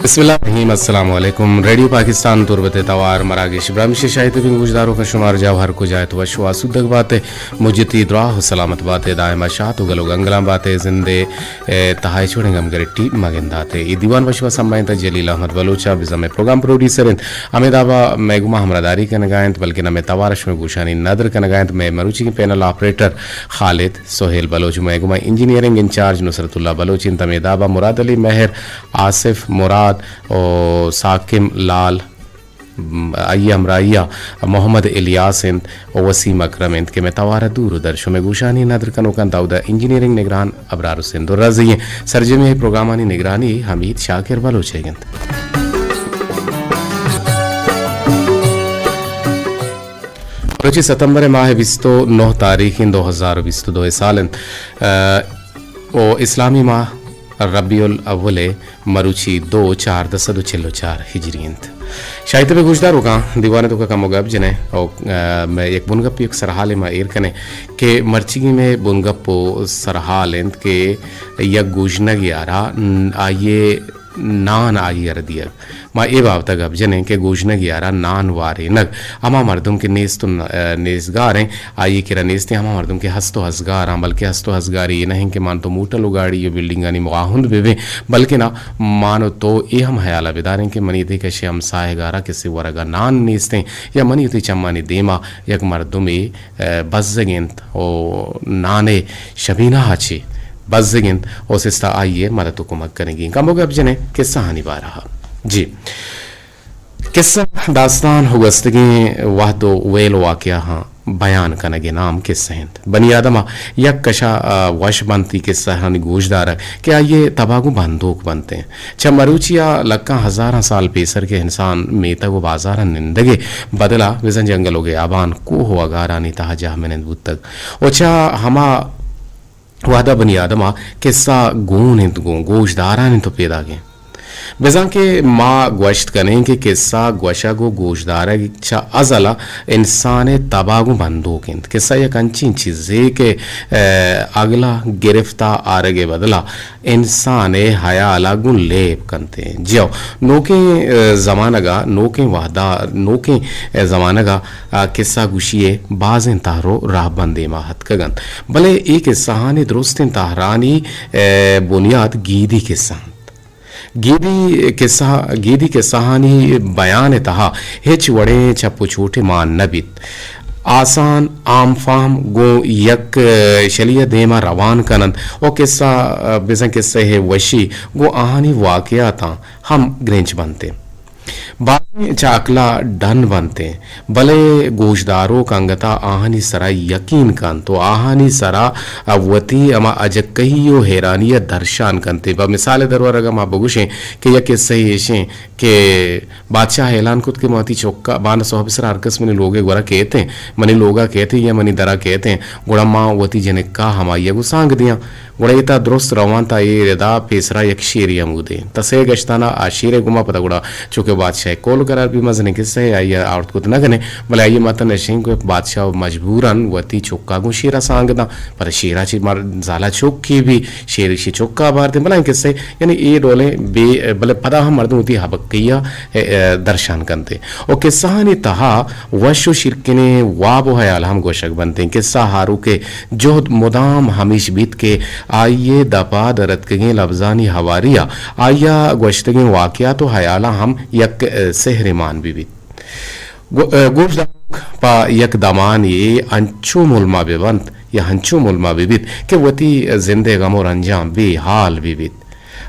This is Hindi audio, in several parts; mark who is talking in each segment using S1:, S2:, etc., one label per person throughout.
S1: बिस्मिल्लाहिर्रहमानिर्रहीम अस्सलाम वालेकुम रेडियो पाकिस्तान तुरबत तवार मरागिश ब्रामिश शाहिद बिन गुजदारों का शुमार जवाहर को जाए तो वशवा सुदक बातें मुजती दुआ सलामत बातें दायमा शात गलो गंगलाम बातें जिंदे तहाय छोड़ेंगे हम गरटी मगंदाते ये दीवान वशवा सम्मानित जलील अहमद बलोचा बिजम प्रोग्राम प्रोड्यूसर अमेदाबा मैगुमा हमरादारी का नगायंत बल्कि नमे तवारश में गुशानी नदर का नगायंत में मरूची के पैनल ऑपरेटर खालिद सोहेल बलोच मैगुमा इंजीनियरिंग इंचार्ज नुसरतुल्ला बलोच तमेदाबा मुराद अली मेहर आसिफ मुराद और साकिम लाल अय्या अमराइया मोहम्मद इलियास और वसीम अकरम के में तवारा दूर दर्शो में गुशानी नदर कनोकन दाऊदा इंजीनियरिंग निगरान अबरार हुसैन रजी सरजमी प्रोग्रामानी निगरानी हमीद शाकिर बलोचेगंत रोची सितंबर माह विस्तो 9 तारीख 2022 सालन और इस्लामी माह रबियुल अव्वले मरुची 2/4/4 हिजरियंत शायद पे गुजदार होगा दीवाने तो का मुगब जने और मैं एक बुनगप एक सरहाल में एर कने के मर्चिगी में बुनगप सरहाल के यक गुजना ग्यारा आये नान आई अरदिया मा ए बाब तक अब जने के गोजना ग्यारा नान वारे नग हमा मर्दम के नेस्त नेसगार हैं आइए के नेस्ते हमा मर्दम के हस्तो हसगार हैं बल्कि हस्तो हसगार ये नहीं कि मान तो मोटल उगाड़ी ये बिल्डिंग आनी मुआहुंद बेवे बल्कि ना मानो तो ये हम हयाला बेदारें कि मनी दे कैसे हम साहेगारा किसी वरगा नान नेस्ते या मनी उती चम्मानी देमा यक मर्दम बज़्ज़गेंत ओ नाने शबीना हाची बज़्ज़गिन ओसिस्ता आइए मदद हुकूमत करेंगी कमोग अब जने किस्सा हानि बा रहा जी किस्सा दास्तान हुगस्तगी वाहदो वेल वाक़या हाँ बयान कनगे नाम किस्सा हैं बनी आदमा यक कशा वश बनती किस्सा हानि गोशदार क्या ये तबागु बंदूक बनते हैं चमरूचिया लक्का हज़ारा साल पेसर के इंसान मेता वो बाजार निंदगे बदला विजन जंगलों के आबान को हो अगारानी तहजा में बुत तक ओछा हमा वादा बनी आदमा किस्सा गून गोशदारा ने तो पैदा गए बेजा के माँ गोश्त करें कि किस्सा गोशा गो गोशदारा इच्छा अजला इंसान तबागु बंदूक किस्सा एक अंची चीज़े के अगला गिरफ्तार आरगे बदला इंसान हया अलगुन लेप करते हैं जियो नोके ज़मानगा नोके वादा नोके ज़मानगा किस्सा गुशिए बाज़ तारो राह बंदे माहत कगन भले एक सहानी दुरुस्त तहरानी बुनियाद गीदी किस्सा गीदी के सहानी बयान तहा हिच वड़े छप्पू छोटे मान नबित आसान आम फाम गो यक शलिया देमा रवान कनन और किस्सा बेसन किस्से है वशी गो आहानी वाकया था हम ग्रेंच बनते बाद चाकला डन बनते भले गोशदारों का अंगता आहानी सरा यकीन कन तो आहानी सरा अवती अमा अजकहियो हैरानिया दर्शान कनते बा मिसाल दरवर अगर मा बगुशे कि यके सही ऐशे के बादशाह ऐलान खुद के माती चौका बान सोहबिसरा अरकस मनी लोगे गोरा कहते मनी लोगा कहते या मनी दरा कहते गोड़ा माँ वती जने का हमाया गु सांग दिया गोड़ा दुरुस्त रवानता ये रेदा पेसरा यक शेरिया मुदे तसे गश्ताना आशीरे गुमा पता गोड़ा चुके बादशाह कोल करार भी मजने किससे आइए औरत को न गने भले आइए माता नशें को बादशाह मजबूरन वती चुक्का गु शेरा सांगदा पर शेरा ची मार जाला चुक्की भी शेर शी चुक्का बार दे भला किससे यानी ये डोले बे भले पदा हम मर्द होती हबक्किया दर्शन करते और किस्सानी तहा वशो शिरकने वाब हयाल हम गोशक बनते किस्सा हारू के जो मुदाम हमीश बीत के आइए दपा दरत के लफ्जानी हवारिया आया गोश्तगी वाकया तो हयाला हम यक सेहरिमान बीबी गोशदार पा यक दमान ये अंचो मुलमा बेबंत या हंचो मुलमा बीबित के वती जिंदे गमोर अंजाम बेहाल बीबित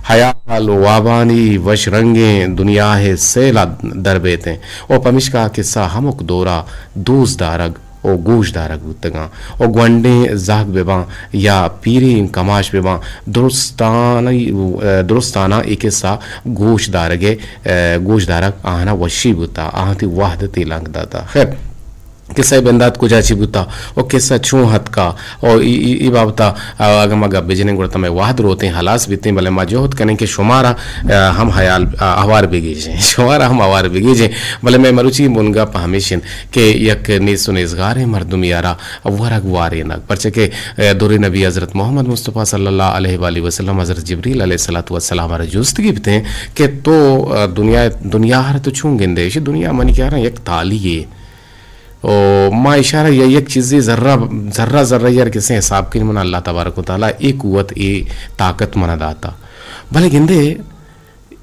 S1: हयाल वाबानी वश रंगे दुनिया है सेला दरबेते और पमिशका किस्सा हमक दौरा दूस दारग और गोश दारग बुतगा और ग्वंडे जाग बेबा या पीरी कमाश बेबा दुरुस्ताना एक सा गोश दारग आना वशी बुता आहती वाहदती लंग दाता खैर किस्सा बेंदात कुजाची बुता और किस्सा छू हत का और ई बाबता अगर मगा बिजने गुड़ता में वाहद रोते हलास बीते भले मजोहत करें कि शुमारा हम हयाल आवार बिगीजे शुमारा हम आवार बिगीजे भले मैं मरुची मुनगा हमेशन के यक नेसुनेजगार है मर्दुम यारा वरग वारे नग परचे के दुरे नबी हज़रत मोहम्मद मुस्तफ़ा सल्लल्लाहु अलैहि वसल्लम हज़रत जिब्रील अलैहिस्सलातु वस्सलाम हमारे जुस्तगी बिते के तो दुनिया हर तो छू गिंदे दुनिया मन क्या रहा यक ताली है और माँ इशारा यह एक चीज़ें ज़र्रा यार किसे हिसाब के मना अल्लाह तबारक व तआला एक कुव्वत ए ताकत मना दाता भले गिंदे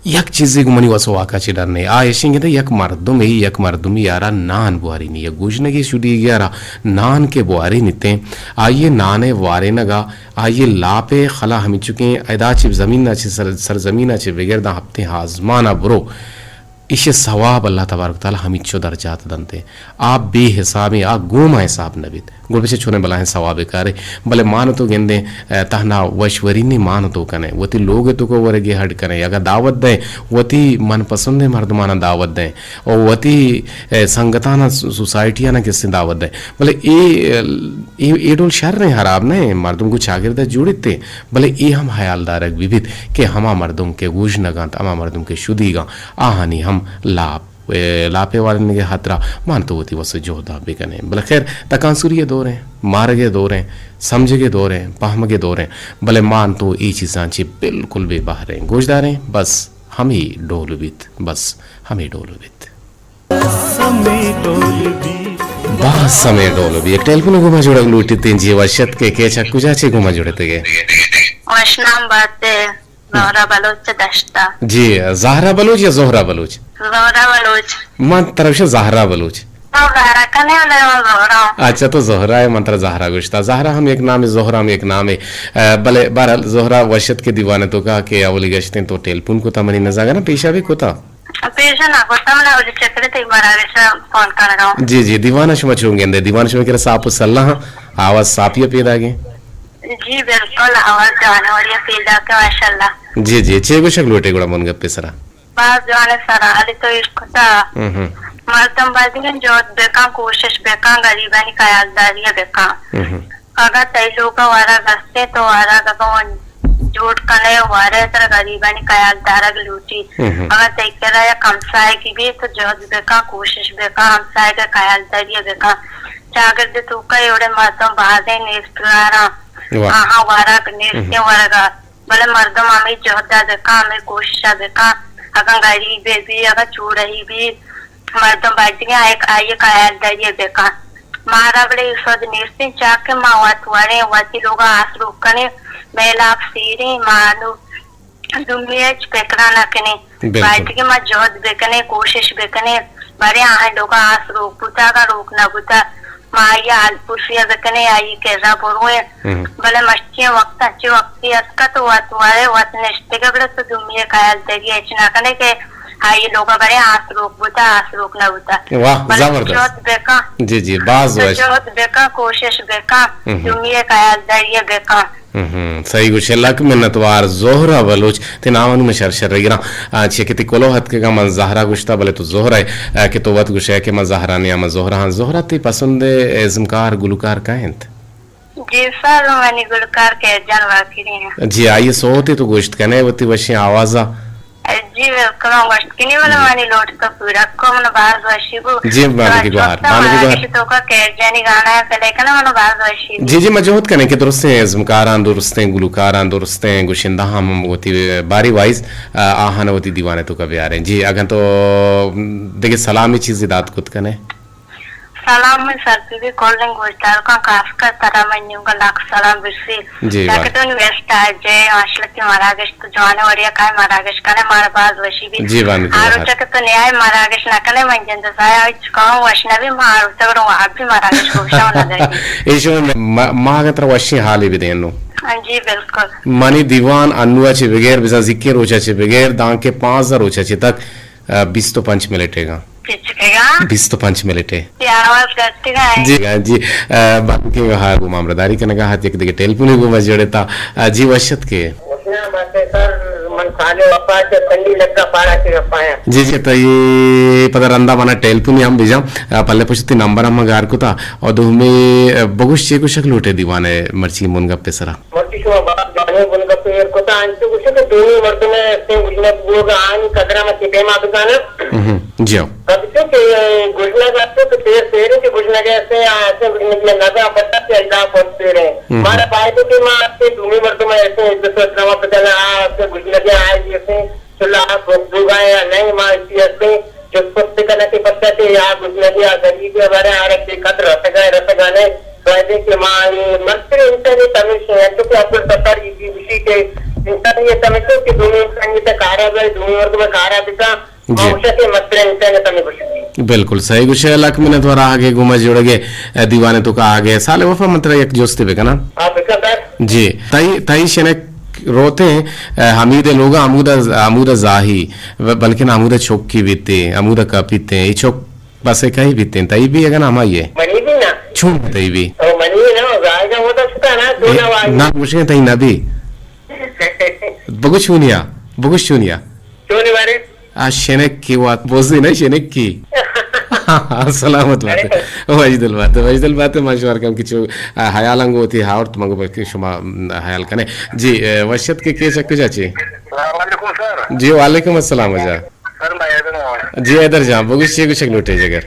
S1: यक चीज़ें को मनी वसो वाका ची डरने आ ऐसे गिंदे यक मर्दुम यारा नान बुआरी नहीं है गुजने की शुदी यारा नान के बुआरी निते आइए नाने वारे नगा आइए लापे खला हम चुके अदा चिप ज़मीन ना ची सरजमीन ची बगैर दा हफ्ते हाजमाना ब्रो इसे सवाब अल्लाह तबारक तआला हमिच्चो दर्जात दनते आप बेहिसाबे आ गोमा हिसाब नबित गुरबचे छोने बलाहे सवाब करे भले मान तो गेंदे तहना वशवरी ने मान तो कने वती लोग तो को वरगे हट करे अगर दावत दे वती मन पसंद है मर्दमाना दावत दे और वती संगताना सोसाइटिया ना किससे दावत दे भले ए डोल शर ने हराब ने मर्दम को शागिर्द जुड़ते भले ए हम हयालदार विविध के हमा मर्दम के गुज नगात अमा मर्दम के शुदीगा आहानी हम लापे वाले ने हतरा मान तो होती वस जोहदा बेकने भले खैर तकांसुरी दौर हैं मारगे दौर हैं समझगे दौर हैं पहमगे दौर हैं भले मान तो ये चीज़ां ची बिल्कुल भी बाहर हैं गोजदार हैं बस हम ही डोलबित बस हम ही डोलबित बस समय डोलबी एक टेलीफोन घुमा जोड़ा लूटी तीन जी वर्षत के चक्कू जाचे घुमा जोड़े थे
S2: वशनाम बाते ज़हरा बलोच दश्ता
S1: जी ज़हरा बलोच या ज़ोहरा बलोच
S2: ज़हरा बलोच
S1: मन तरफ से ज़हरा बलोच
S2: तो ज़हरा कने वाले ज़हरा
S1: अच्छा तो ज़ोहरा है मंत्र ज़हरा गुश्ता ज़हरा हम एक नाम है ज़ोहरा हम एक नाम है भले बहरहाल ज़ोहरा वर्षत के दीवाने तो कहा कि अवली गश्तें तो टेलीफोन को तमनी नजागा ना पेशा भी कोता
S2: पेशा ना कोता मैं उसे चक्कर ते बराबर से फोन कर रहा हूँ
S1: जी दीवाना शुमा चुंगे दीवाना शुमा के साप सल्लाह आवाज सापिया पैदा गए
S2: जी बिल्कुल आवाज जाने वाली पैदा के माशाल्लाह
S1: जी चेगो शक लोटे गुड़ा मन गप्पे सरा
S2: बात जाने सरा अली तो इसको ता मर्दम बादिन जो बेका कोशिश बेका गरीबानी ख्यालदारी बेका अगर तई लोग वारा गस्ते तो वारा गगन जोट कने वारे तर गरीबानी ख्यालदारा लूटी अगर तई करा या कमसाए की भी तो जो बेका कोशिश बेका हमसाए के ख्यालदारी बेका जागर दे तो कई ओडे मर्दम बादे नेस्तारा आहा वारा नेस्ते वारा भले मर्दम हमें जोहदा बेका हमें कोशिश बेका अगर गरीब भी अगर चूड़ही भी मर्दम बाजिया एक आये ख्यालदारी बेका मारा बड़े सद नेस्ते चाके मावात वारे वाती लोग आसरू कने मेलाप सीरी मानो दुनिया पेकरा ना कने बाइट के मा जोहद बेकने कोशिश बेकने बड़े आहा लोग आसरू पुता का रोक ना पुता माया आलपुसिया बेकने आई के रा बोरुए भले मच्छियां वक्त अच्छे वक्त इसका तो वात वारे वात नेस्ते के बड़े तो दुनिया ख्यालदारी ऐसा कने के आई लोग बड़े आस रोक ना बुता
S1: वाह जबरदस्त
S2: बेका
S1: जी बाज
S2: जोहद बेका कोशिश बेका दुनिया ख्यालदारी बेका
S1: सही कुछ लक मिन्नतवार जोहरा बलोच ते नामन में शर रगिरा अच्छे के कोलो हत के मन ज़हरा गुश्ता भले तो जोहरा है कि तो वत गुश है कि मैं ज़हरा ने मैं जोहरा हां जोहरा ते पसंद इज़मकार गुलकार का हैं
S2: जी सर मैंने गुलकार के जानवर की
S1: जी आइए सोते तो गोश्त कने वती वशी आवाजा
S2: जी बिल्कुल गोश्त किनी वाला मानी लोट तो पूरा को मन बाहर वशीबू
S1: जी बाहर की बाहर
S2: तो का के जानी गाना है पहले कना मन बाहर वशीबू
S1: जी मजहूत कने के दुरुस्त है इज़मकारान दुरुस्त हैं गुलकारान दुरुस्त हैं गुशिंदा हम होती बारी वाइज आहान होती दीवाने तो कभी आ रहे हैं जी अगर तो देखिए सलामी चीज़ दात खुद कने
S2: सलाम में सर भी कॉलिंग गोश्तार का खास कर तरह मन्यू का लाख सलाम बिरसी ताकि तो वेस्ट आ जाए आशल की महारागेश तो जाने वालिया काय महारागेश कने मारा बाज वशी भी
S1: जी बानी
S2: आरो चक तो न्याय महारागेश ना कने मंजन तो साया चुकाऊं वशनवी मारो तगड़ो आप भी महारागेश को शाव ना दे
S1: इशो मागत्र वशी हाली भी देनो
S2: जी बिल्कुल
S1: मानी दीवान अनुआ चे बगैर बिजा जिक्र रोचा चे बगैर दां के 5000 रोचा चे तक 20 तो 5 मिनटेगा 20 तो 5 मिनट है जी बाकी हाँ वो मामलादारी करने का हाथ एक टेलीफोन को मजोड़े था जी वशत के
S3: सर मन खाले पास पंडी लग्गा पारा के पाया
S1: जी जी तो ये पता रंदा mana टेलपुनी हम बिजाम पल्ले पुछती नंबर हम गार को था और दो में बगुश चे को शक्ल उठे दीवाने मर्ची मुनगप्पे सरा
S3: मर्ची को बात जाने मुनगप्पे यार को था अंत कुछ के दोनों मर्द में से गुजने बुआ आन कदरा में के मा दुकान
S1: जी आओ
S3: कब से के गुजना का तो तेरे के गुजना के ऐसे गुजने के नगा पत्ता से अल्लाह पड़ते रहे हमारा फायदे के मां से दोनों मर्द में ऐसे जैसे नवा पता आ गुजने के आए जैसे चला दुगाए नहीं मां ऐसे जो पत्ते का नके पत्ता से या गुजने के गरीब के बारे आ रहे कदर रसगाने फायदे के मां मर्द इंसान तमिल से तो कि आपको सरकार की विषय के इंसान ये तमिल के दोनों इंसान के कारागार दोनों मर्द में कारा दिखा
S1: बिल्कुल सही कुछ है लक मैंने द्वारा आगे घुमा जोड़गे दीवाने तो का आगे साले वफा मंत्र एक जोस्ते बेका ना जी ताई ताई शने रोते हैं हमीद लोग अमूदा जाही बल्कि ना अमूदा छोक की बीते अमूदा का पीते ये छोक बस एक ही बीते ताई भी अगर ना ये
S3: मनी भी ना
S1: छून ताई भी
S3: मनी ना राजा होता था ना दोनों वाली
S1: ना मुझे ताई ना भी बगुश चुनिया
S3: वाले
S1: शेनेक की बात बोझी ना शेनेक की सलामत बात है वजदल बात है मशवर कम किचु हयालंग होती है और तुमको बल्कि शुमा हयाल कने जी वशत के चक्के जाचे
S3: वालेकुम सर
S1: जी वालेकुम अस्सलाम वजा
S3: सर मैं इधर
S1: जी इधर जा बगुश चे कुछ लुटे जगर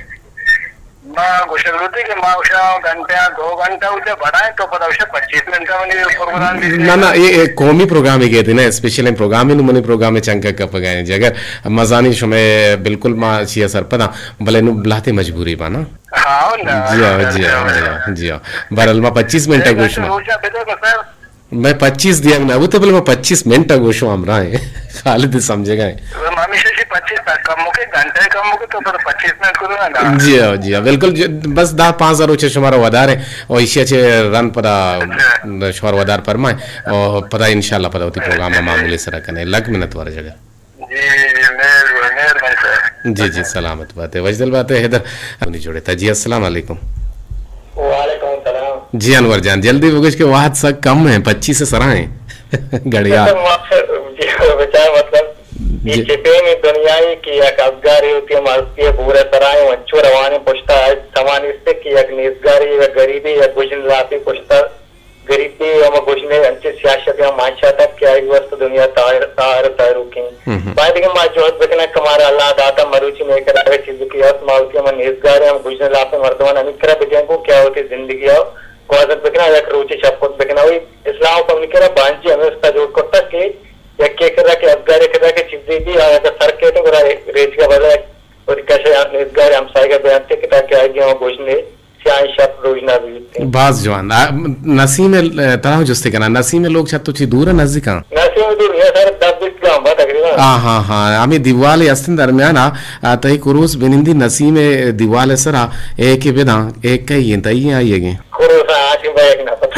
S3: मां गुशल होती कि मां उषा घंटे 2 घंटा उसे बढ़ाए तो पता उसे 25 मिनट में प्रोग्राम
S1: ना ये कौमी प्रोग्राम ही गए थे ना स्पेशल प्रोग्राम ही नुमनी प्रोग्राम में चंका कप गए जगर मजानी शुमे बिल्कुल मां छिया सर पता भले नु बुलाते मजबूरी बा ना
S3: हां
S1: जी आओ बरल मा 25 मिनट का गोश मैं 25 दिया ना वो तो बोले मैं 25 मिनट का गोश हम रहा है खालिद समझेगा
S3: हमेशा से 25 तक कम के घंटे कम के तो पर 25 मिनट को ना
S1: जी हाँ बिल्कुल बस 10-5 रोचे शुमारा वदार है और इसी अच्छे रन पदा शुमार वदार पर मैं और पता इंशाल्लाह पता होती प्रोग्राम में मामूली सरा करने लग मिनट वाला जगह जी जी सलामत बात है वजदल बात है इधर नहीं जोड़े था जी अस्सलाम वालेकुम
S3: वालेकुम सलाम
S1: जी अनवर जान जल्दी बुगश के वाहद सा कम है 25 से सराए गड़िया
S3: मतलब ये चिपे में दुनिया की एक अफगारी होती है मालती है बुरे सराय अच्छो रवाने पुछता है समान इससे की एक निजगारी या गरीबी या गुजन लाती पुछता गरीबी और गुजने अच्छे सियासत या माचा तक क्या एक वस्त दुनिया तार रुकी बाद में मां जोत बकना कमारा अल्लाह दाता मरुचि में कर चीज की और मालती में निजगारी हम गुजने लाते मर्दवान अनिकरा बिटिया को क्या होती जिंदगी हो कोजत बकना एक रोची शपथ बकना हुई इस्लाम को निकरा बांची हमें उसका जोड़ करता के या के करा के अफगारी करा के चीजें भी आया तो सर के तो रेज का बदला और कैसे निजगारी हम साइगा बयान के ताकि आगे हम गुजने
S1: बाज जवान नसी में तरह जुस्ते करना नसी में लोग छत तुझी दूर है नजदीक
S3: नसी में दूर है सर 10 का हम तकरीबन
S1: हाँ आम्ही दिवाल यास्तिन दरम्यान तही कुरूस बिनिंदी नसी में दिवाल सरा एक बेदा एक का ये तई आइएगे
S3: कुरूस आज बैग ना पता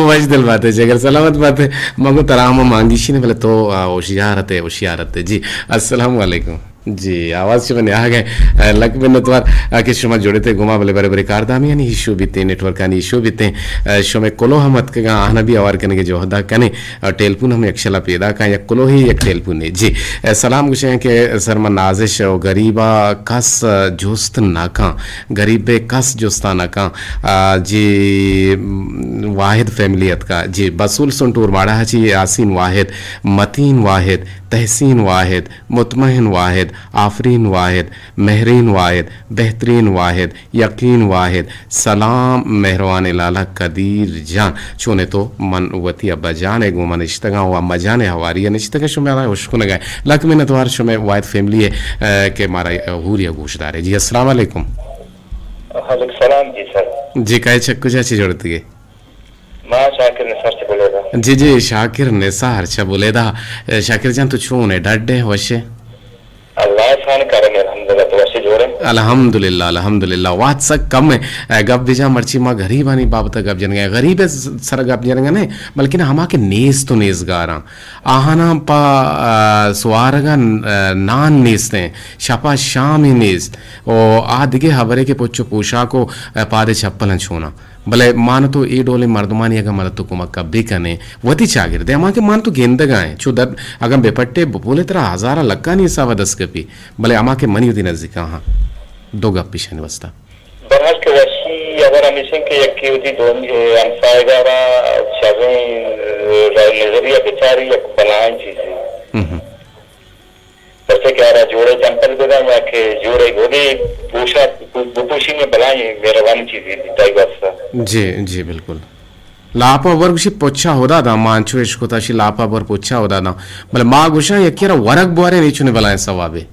S1: वजदल बात है जगर सलामत बात है मगो तराम मांगीशी ने बोले तो होशियारत है जी अस्सलाम वालेकुम जी आवाज से मैंने आ गए लग में नतवार के शुमा जोड़े थे घुमा बले बरे कारदामी यानी इशू बीते नेटवर्क यानी इशू बीते शुमे कोलो हमत के आना भी आवार करने के जो हदा कने टेलपुन हम यक्षला पैदा का या कोलो ही एक टेलपुन जी सलाम गुशे के शर्मा नाजिश और गरीबा कस जोस्त नाका गरीबे कस जोस्ता नाका जी वाहिद फैमिलियत का जी बसूल सुनटूर माड़ा जी यासीन वाहिद मतीन वाहिद तहसीन वाहिद मुतमहिन वाहिद आफरीन वाहिद महरीन वाहिद बेहतरीन वाहिद यकीन वाहिद सलाम मेहरवान लाला कदीर जान चुने तो मन वती अब्बा जान है गुमान इश्तगा हुआ मजाने हवारी है निश्तगा शुमे आ उशकुन गए लक में नतवार शुमे वाहिद फैमिली है के मारा हूरिया गोशदार है जी अस्सलाम वालेकुम
S3: वालेकुम सलाम जी सर
S1: जी काय चक्कू चाची जोड़ती है
S3: मां शाकिर निसार से बोलेगा
S1: जी शाकिर निसार अच्छा बोलेदा शाकिर जान तो छूने डड्डे वशे
S3: अल्लाह खान करे अल्हम्दुलिल्लाह तो वशे जोरे
S1: अल्हम्दुलिल्लाह वात सक कम है गप बिजा मर्ची मां गरीबानी बाबत गप जन गए गरीब सर गप जन गए बल्कि ना हमा के नेज तो नेज गारा आहाना पा सुवारगा नान नेजते शपा शाम ही नेज ओ आदिगे हवरे के पोचो पोशाको पादे चप्पल छूना भले मान तो ए डोले मर्दमानी अगर मदद तो कुमक का बेकने वती चागिर दे अमा के मान तो गेंदगा है चो दर अगर बेपट्टे बोले तरह हजारा लक्का नहीं सावा 10 कपी भले अमा के मनी उदी नजदीक हाँ दो गप पिछन वस्ता
S3: बरहस के वशी अगर हम इसे के यकी होती दोन अंसायगारा शबे नजरिया बेचारी एक बनाएं चीजें जैसे क्या रहा जोड़े चंपल बेगा या के जोड़े गोदी पूछा बुपुशी में बनाई मेहरबानी चीजें ताई बस
S1: जी बिल्कुल लापा वर्ग शी पोच्छा होदा दा मांचो इश्को ताशी लापा वर पोच्छा होदा दा भले माँ गुशा यकीरा वरक बुआरे नीचुने बलाएं सवाबे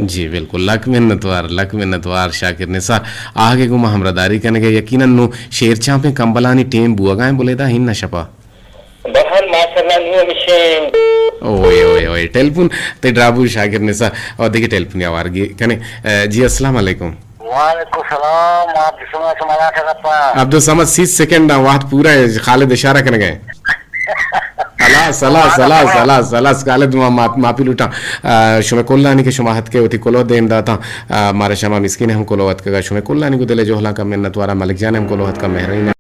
S1: जी बिल्कुल लक मिन्नतवार शाकिर निसार आगे गुमा हमरादारी करने के यकीनन नु शेर चापे कंबलानी टेम बुआ गाए बोले दा हिन नशपा
S3: बहन माशाल्लाह न्यू मिशन
S1: ओए टेलीफोन ते ड्राबू शाकिर निसार और देखिए टेलीफोन आवारगी कने जी अस्सलाम वालेकुम
S4: वालेकुम सलाम आप सुना समाला करपा
S1: अब्दुल समद 30 सेकंड ना वात पूरा है खालिद इशारा करने गए सला खालिद माफी लुटा शुमे कोल्लानी के शुमाहत के उती कोलो देन दाता मारे शमा मिस्किन हम कोलोवत का शुमे कोल्लानी को दिले जोहला का मिन्नत वारा मलिक जान हम कोलोवत का मेहरीन